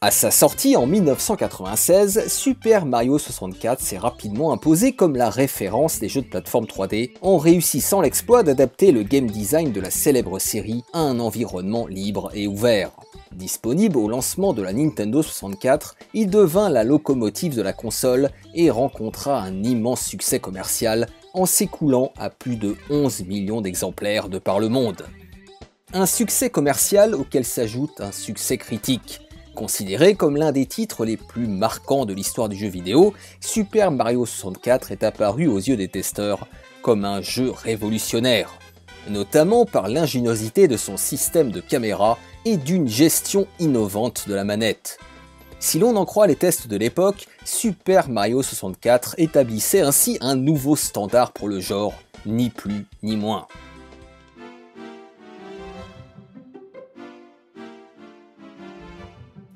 À sa sortie en 1996, Super Mario 64 s'est rapidement imposé comme la référence des jeux de plateforme 3D en réussissant l'exploit d'adapter le game design de la célèbre série à un environnement libre et ouvert. Disponible au lancement de la Nintendo 64, il devint la locomotive de la console et rencontra un immense succès commercial en s'écoulant à plus de 11 millions d'exemplaires de par le monde. Un succès commercial auquel s'ajoute un succès critique. Considéré comme l'un des titres les plus marquants de l'histoire du jeu vidéo, Super Mario 64 est apparu aux yeux des testeurs comme un jeu révolutionnaire, notamment par l'ingéniosité de son système de caméra et d'une gestion innovante de la manette. Si l'on en croit les tests de l'époque, Super Mario 64 établissait ainsi un nouveau standard pour le genre, ni plus ni moins.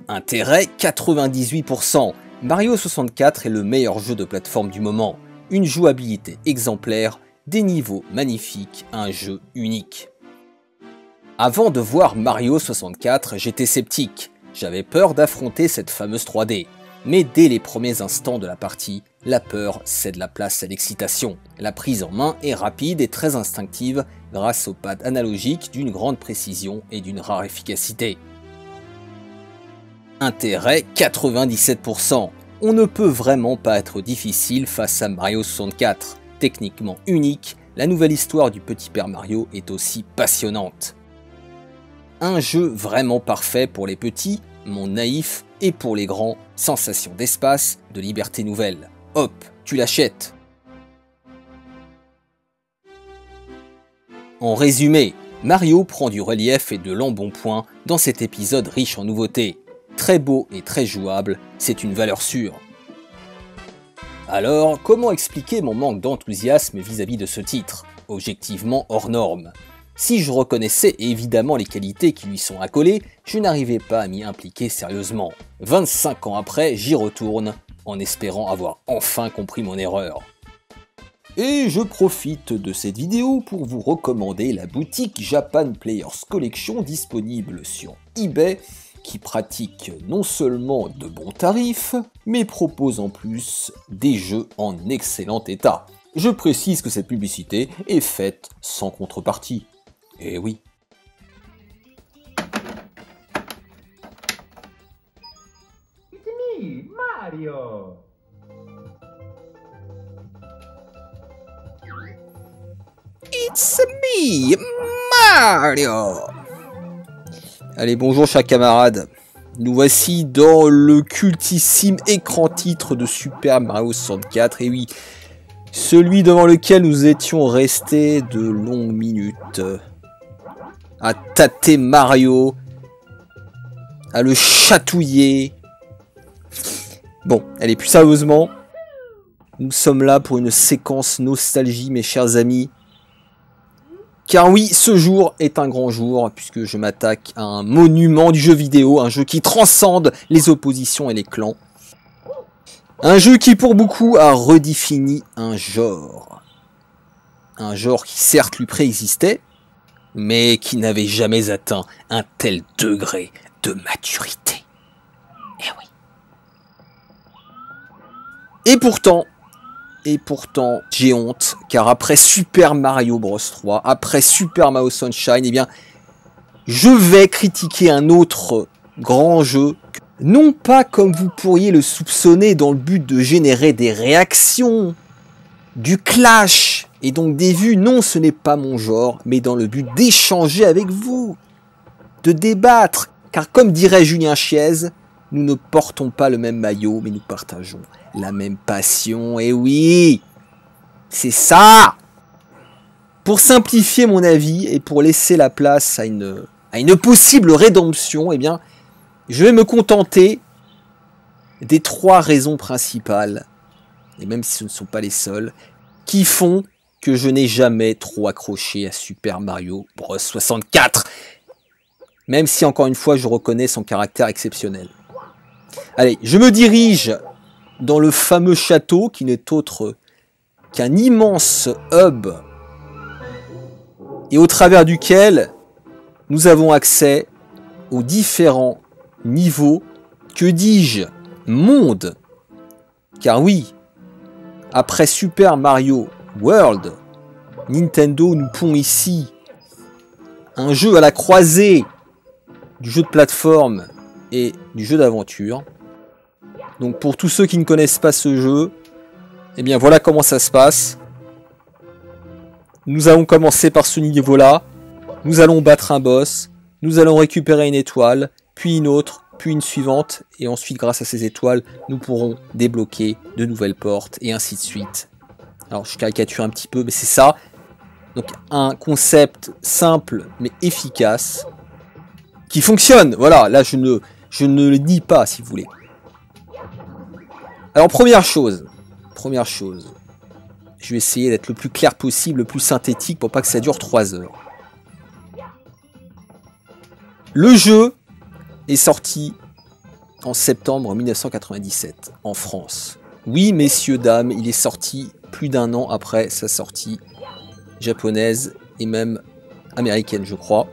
Intérêt 98%. Mario 64 est le meilleur jeu de plateforme du moment. Une jouabilité exemplaire, des niveaux magnifiques, un jeu unique. Avant de voir Mario 64, j'étais sceptique. J'avais peur d'affronter cette fameuse 3D. Mais dès les premiers instants de la partie, la peur cède la place à l'excitation. La prise en main est rapide et très instinctive grâce au pad analogique d'une grande précision et d'une rare efficacité. Intérêt 97%. On ne peut vraiment pas être difficile face à Mario 64. Techniquement unique, la nouvelle histoire du petit père Mario est aussi passionnante. Un jeu vraiment parfait pour les petits, monde naïf, et pour les grands, sensation d'espace, de liberté nouvelle. Hop, tu l'achètes. En résumé, Mario prend du relief et de l'embonpoint dans cet épisode riche en nouveautés. Très beau et très jouable, c'est une valeur sûre. Alors, comment expliquer mon manque d'enthousiasme vis-à-vis de ce titre, objectivement hors norme? Si je reconnaissais évidemment les qualités qui lui sont accolées, je n'arrivais pas à m'y impliquer sérieusement. 25 ans après, j'y retourne, en espérant avoir enfin compris mon erreur. Et je profite de cette vidéo pour vous recommander la boutique Japan Players Collection disponible sur eBay, qui pratique non seulement de bons tarifs, mais propose en plus des jeux en excellent état. Je précise que cette publicité est faite sans contrepartie. Eh oui. It's me, Mario! It's me, Mario! Allez, bonjour chers camarades. Nous voici dans le cultissime écran titre de Super Mario 64. Et oui, celui devant lequel nous étions restés de longues minutes. À tâter Mario. À le chatouiller. Bon, allez, plus sérieusement. Nous sommes là pour une séquence nostalgie, mes chers amis. Car oui, ce jour est un grand jour, puisque je m'attaque à un monument du jeu vidéo, un jeu qui transcende les oppositions et les clans. Un jeu qui, pour beaucoup, a redéfini un genre. Un genre qui, certes, lui préexistait, mais qui n'avait jamais atteint un tel degré de maturité. Eh oui. Et pourtant, j'ai honte, car après Super Mario Bros 3, après Super Mario Sunshine, eh bien, je vais critiquer un autre grand jeu, non pas comme vous pourriez le soupçonner dans le but de générer des réactions, du clash, et donc des vues, non, ce n'est pas mon genre, mais dans le but d'échanger avec vous, de débattre, car comme dirait Julien Chiez, nous ne portons pas le même maillot, mais nous partageons la même passion, et oui, c'est ça. Pour simplifier mon avis et pour laisser la place à une possible rédemption, eh bien, je vais me contenter des 3 raisons principales, et même si ce ne sont pas les seules, qui font que je n'ai jamais trop accroché à Super Mario Bros 64, même si encore une fois je reconnais son caractère exceptionnel. Allez, je me dirige dans le fameux château qui n'est autre qu'un immense hub et au travers duquel nous avons accès aux différents niveaux que dis-je, monde. Car oui, après Super Mario World, Nintendo nous pond ici un jeu à la croisée du jeu de plateforme et du jeu d'aventure. Donc pour tous ceux qui ne connaissent pas ce jeu, eh bien voilà comment ça se passe. Nous allons commencer par ce niveau-là. Nous allons battre un boss. Nous allons récupérer une étoile, puis une autre, puis une suivante. Et ensuite, grâce à ces étoiles, nous pourrons débloquer de nouvelles portes et ainsi de suite. Alors je caricature un petit peu, mais c'est ça. Donc un concept simple mais efficace qui fonctionne. Voilà, là je ne le nie pas si vous voulez. Alors première chose, je vais essayer d'être le plus clair possible, le plus synthétique pour pas que ça dure 3 heures. Le jeu est sorti en septembre 1997 en France. Oui, messieurs, dames, il est sorti plus d'1 an après sa sortie japonaise et même américaine, je crois.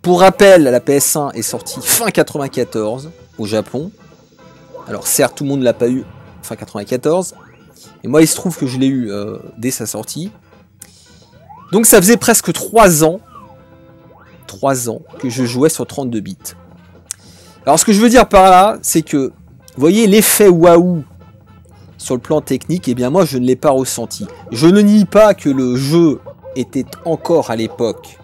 Pour rappel, la PS1 est sortie fin 94 au Japon. Alors certes, tout le monde ne l'a pas eu fin 94. Et moi, il se trouve que je l'ai eu dès sa sortie. Donc ça faisait presque 3 ans que je jouais sur 32 bits. Alors ce que je veux dire par là, c'est que, vous voyez, l'effet waouh sur le plan technique, eh bien moi je ne l'ai pas ressenti. Je ne nie pas que le jeu était encore à l'époque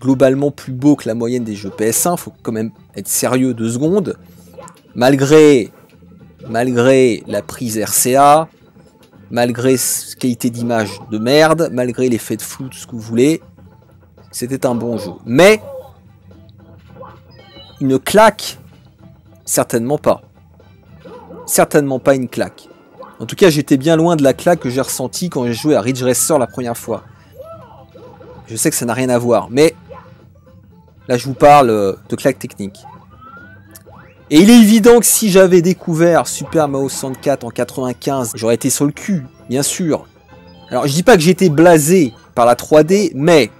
globalement plus beau que la moyenne des jeux PS1, faut quand même être sérieux 2 secondes. Malgré la prise RCA, malgré qualité d'image de merde, malgré l'effet de flou, tout ce que vous voulez, c'était un bon jeu. Mais une claque, certainement pas. Certainement pas une claque. En tout cas, j'étais bien loin de la claque que j'ai ressentie quand j'ai joué à Ridge Racer la première fois. Je sais que ça n'a rien à voir, mais là je vous parle de claque technique. Et il est évident que si j'avais découvert Super Mario 64 en 95, j'aurais été sur le cul, bien sûr. Alors je dis pas que j'étais blasé par la 3D, mais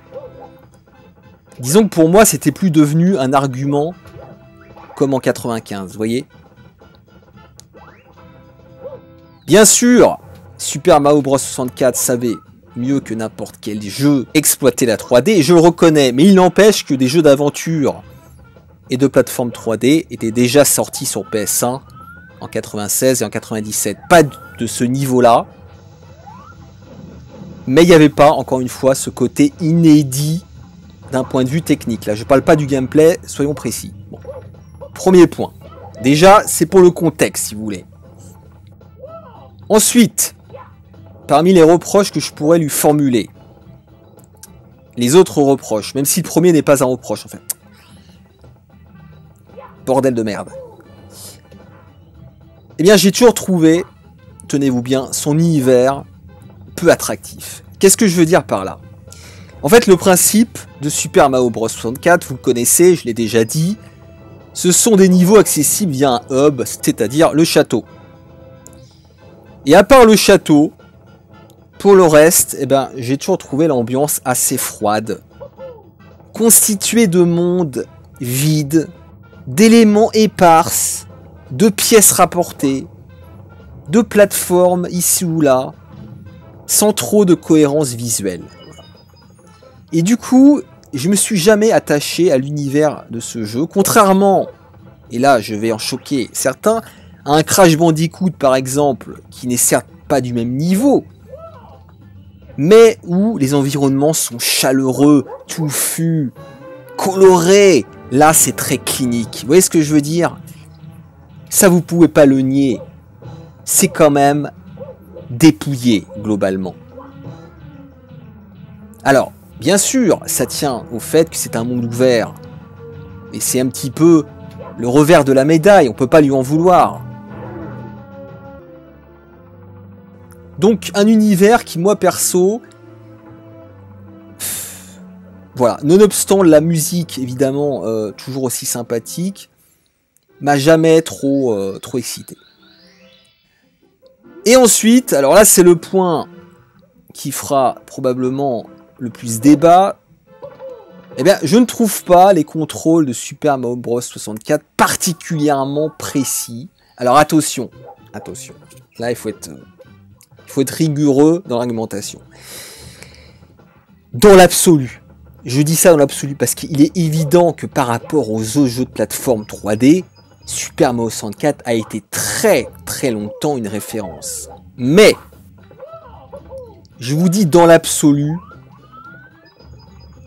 disons que pour moi c'était plus devenu un argument comme en 95, vous voyez. Bien sûr, Super Mario Bros 64 savait mieux que n'importe quel jeu exploiter la 3D, et je le reconnais, mais il n'empêche que des jeux d'aventure et de plateforme 3D étaient déjà sortis sur PS1 en 96 et en 97. Pas de ce niveau-là, mais il n'y avait pas, encore une fois, ce côté inédit d'un point de vue technique. Là, je ne parle pas du gameplay, soyons précis. Bon. Premier point. Déjà, c'est pour le contexte, si vous voulez. Ensuite, parmi les reproches que je pourrais lui formuler, les autres reproches, même si le premier n'est pas un reproche, en fait. Bordel de merde. Eh bien, j'ai toujours trouvé, tenez-vous bien, son univers peu attractif. Qu'est-ce que je veux dire par là? En fait, le principe de Super Mario Bros 64, vous le connaissez, je l'ai déjà dit, ce sont des niveaux accessibles via un hub, c'est-à-dire le château. Et à part le château, pour le reste, eh ben, j'ai toujours trouvé l'ambiance assez froide, constituée de mondes vides, d'éléments éparses, de pièces rapportées, de plateformes ici ou là, sans trop de cohérence visuelle. Et du coup, je me suis jamais attaché à l'univers de ce jeu, contrairement, et là je vais en choquer certains, à un Crash Bandicoot par exemple, qui n'est certes pas du même niveau, mais où les environnements sont chaleureux, touffus, colorés. Là, c'est très clinique. Vous voyez ce que je veux dire? Ça, vous pouvez pas le nier. C'est quand même dépouillé, globalement. Alors, bien sûr, ça tient au fait que c'est un monde ouvert. Et c'est un petit peu le revers de la médaille. On peut pas lui en vouloir. Donc, un univers qui, moi, perso... Voilà, nonobstant la musique, évidemment, toujours aussi sympathique, m'a jamais trop excité. Et ensuite, alors là c'est le point qui fera probablement le plus débat, Eh bien, je ne trouve pas les contrôles de Super Mario Bros 64 particulièrement précis. Alors attention, attention. Là, il faut être rigoureux dans l'argumentation. Dans l'absolu, je dis ça dans l'absolu parce qu'il est évident que par rapport aux autres jeux de plateforme 3D, Super Mario 64 a été très très longtemps une référence. Mais, je vous dis dans l'absolu,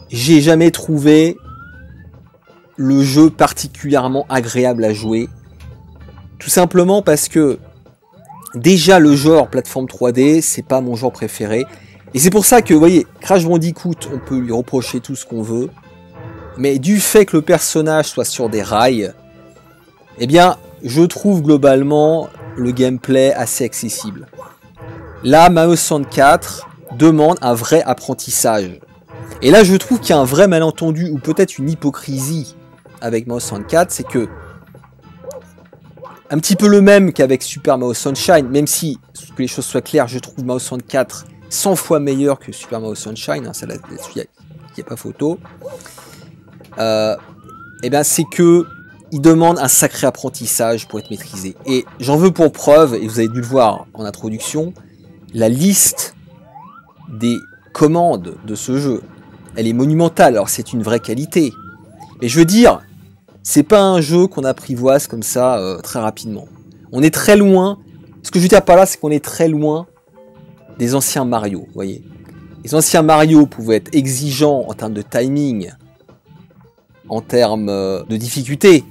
j'ai jamais trouvé le jeu particulièrement agréable à jouer. Tout simplement parce que déjà le genre plateforme 3D, c'est pas mon genre préféré. Et c'est pour ça que, vous voyez, Crash Bandicoot, on peut lui reprocher tout ce qu'on veut. Mais du fait que le personnage soit sur des rails, eh bien, je trouve globalement le gameplay assez accessible. Là, Mario 64 demande un vrai apprentissage. Et là, je trouve qu'il y a un vrai malentendu, ou peut-être une hypocrisie avec Mario 64, c'est que, un petit peu le même qu'avec Super Mario Sunshine, même si, que les choses soient claires, je trouve Mario 64 100 fois meilleur que Super Mario Sunshine, hein, ça là-dessus, il n'y a pas photo. Eh bien, c'est que il demande un sacré apprentissage pour être maîtrisé. Et j'en veux pour preuve, et vous avez dû le voir en introduction, la liste des commandes de ce jeu. Elle est monumentale, alors c'est une vraie qualité. Mais je veux dire, c'est pas un jeu qu'on apprivoise comme ça très rapidement. On est très loin, ce que je veux dire par là, c'est qu'on est très loin des anciens Mario, vous voyez. Les anciens Mario pouvaient être exigeants en termes de timing, en termes de difficulté.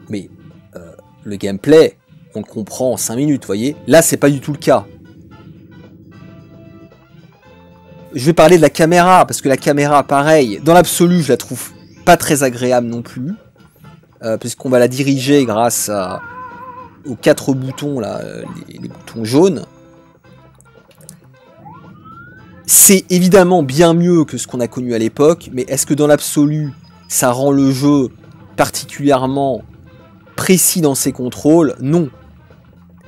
Mais le gameplay, on le comprend en 5 minutes, vous voyez. Là, c'est pas du tout le cas. Je vais parler de la caméra, parce que la caméra, pareil, dans l'absolu, je la trouve pas très agréable non plus, puisqu'on va la diriger grâce aux 4 boutons, là, les boutons jaunes. C'est évidemment bien mieux que ce qu'on a connu à l'époque, mais est-ce que dans l'absolu, ça rend le jeu particulièrement précis dans ses contrôles? Non.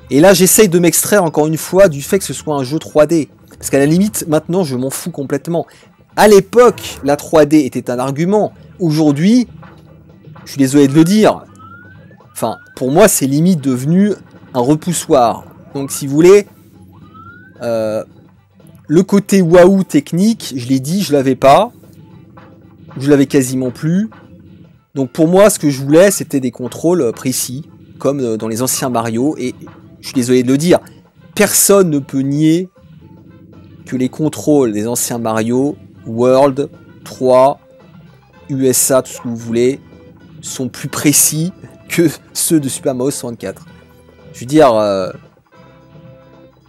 Et là, j'essaye de m'extraire encore une fois du fait que ce soit un jeu 3D. Parce qu'à la limite, maintenant, je m'en fous complètement. À l'époque, la 3D était un argument. Aujourd'hui, je suis désolé de le dire, enfin, pour moi, c'est limite devenu un repoussoir. Donc, si vous voulez, le côté waouh technique, je l'ai dit, je l'avais pas. Je l'avais quasiment plus. Donc, pour moi, ce que je voulais, c'était des contrôles précis, comme dans les anciens Mario. Et je suis désolé de le dire, personne ne peut nier que les contrôles des anciens Mario, World, 3, USA, tout ce que vous voulez, sont plus précis que ceux de Super Mario 64. Je veux dire...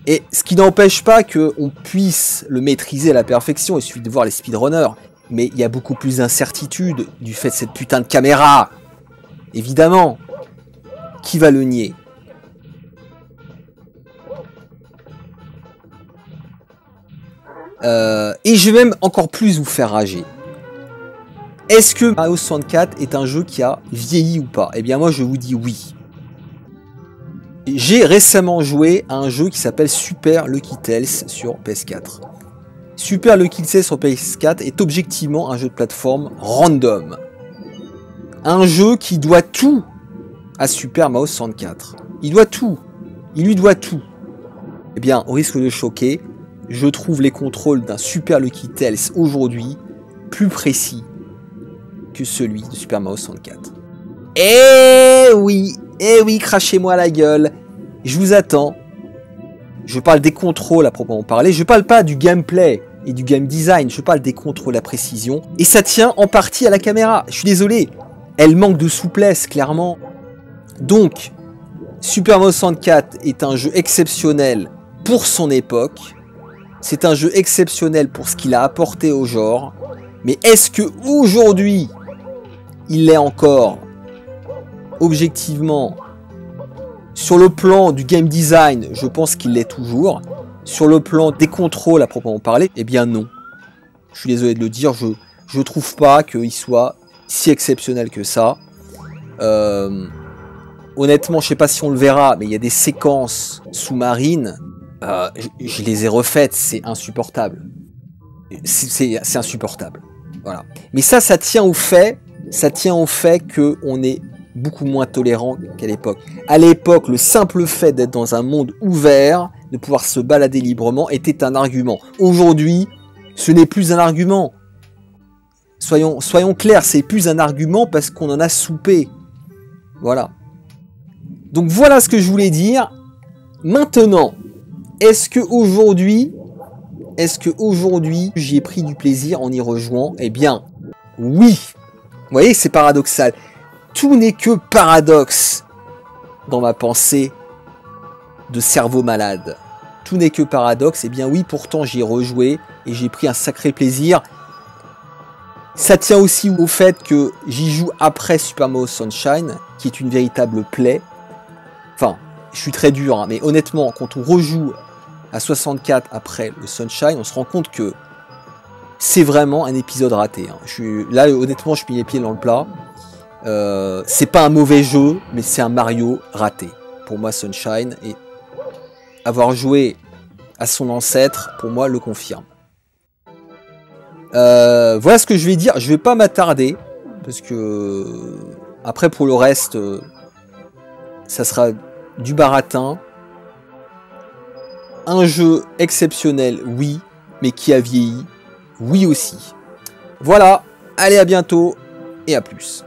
Et ce qui n'empêche pas qu'on puisse le maîtriser à la perfection, il suffit de voir les speedrunners. Mais il y a beaucoup plus d'incertitude du fait de cette putain de caméra. Évidemment. Qui va le nier ? Et je vais même encore plus vous faire rager. Est-ce que Mario 64 est un jeu qui a vieilli ou pas? Eh bien moi je vous dis oui. J'ai récemment joué à un jeu qui s'appelle Super Lucky Tales sur PS4. Super Lucky Tales sur PS4 est objectivement un jeu de plateforme random. Un jeu qui doit tout à Super Mario 64. Il doit tout. Il lui doit tout. Eh bien, au risque de choquer, je trouve les contrôles d'un Super Lucky Tales aujourd'hui plus précis que celui de Super Mario 64. Eh oui, crachez-moi la gueule. Je vous attends. Je parle des contrôles à proprement parler. Je parle pas du gameplay et du game design. Je parle des contrôles à précision. Et ça tient en partie à la caméra. Je suis désolé. Elle manque de souplesse, clairement. Donc, Super Mario 64 est un jeu exceptionnel pour son époque. C'est un jeu exceptionnel pour ce qu'il a apporté au genre. Mais est-ce que aujourd'hui, il l'est encore objectivement? Sur le plan du game design, je pense qu'il l'est toujours. Sur le plan des contrôles à proprement parler, eh bien non. Je suis désolé de le dire, je trouve pas qu'il soit si exceptionnel que ça. Honnêtement, je sais pas si on le verra, mais il y a des séquences sous-marines. Je les ai refaites, c'est insupportable. C'est insupportable. Voilà. Mais ça tient au fait que on est beaucoup moins tolérant qu'à l'époque. À l'époque, le simple fait d'être dans un monde ouvert, de pouvoir se balader librement, était un argument. Aujourd'hui, ce n'est plus un argument. Soyons clairs, c'est plus un argument parce qu'on en a soupé. Voilà. Donc voilà ce que je voulais dire. Maintenant, est-ce que aujourd'hui, j'y ai pris du plaisir en y rejoignant? Eh bien, oui. Vous voyez, c'est paradoxal. Tout n'est que paradoxe dans ma pensée de cerveau malade. Tout n'est que paradoxe. Eh bien oui, pourtant j'y ai rejoué et j'ai pris un sacré plaisir. Ça tient aussi au fait que j'y joue après Super Mario Sunshine, qui est une véritable plaie. Enfin, je suis très dur, hein, mais honnêtement, quand on rejoue à 64 après le Sunshine, on se rend compte que c'est vraiment un épisode raté. Hein. Là, honnêtement, je mets les pieds dans le plat. C'est pas un mauvais jeu, mais c'est un Mario raté. Pour moi, Sunshine, et avoir joué à son ancêtre, pour moi, le confirme. Voilà ce que je vais dire. Je vais pas m'attarder, parce que après, pour le reste, ça sera du baratin. Un jeu exceptionnel, oui, mais qui a vieilli, oui aussi. Voilà, allez, à bientôt, et à plus.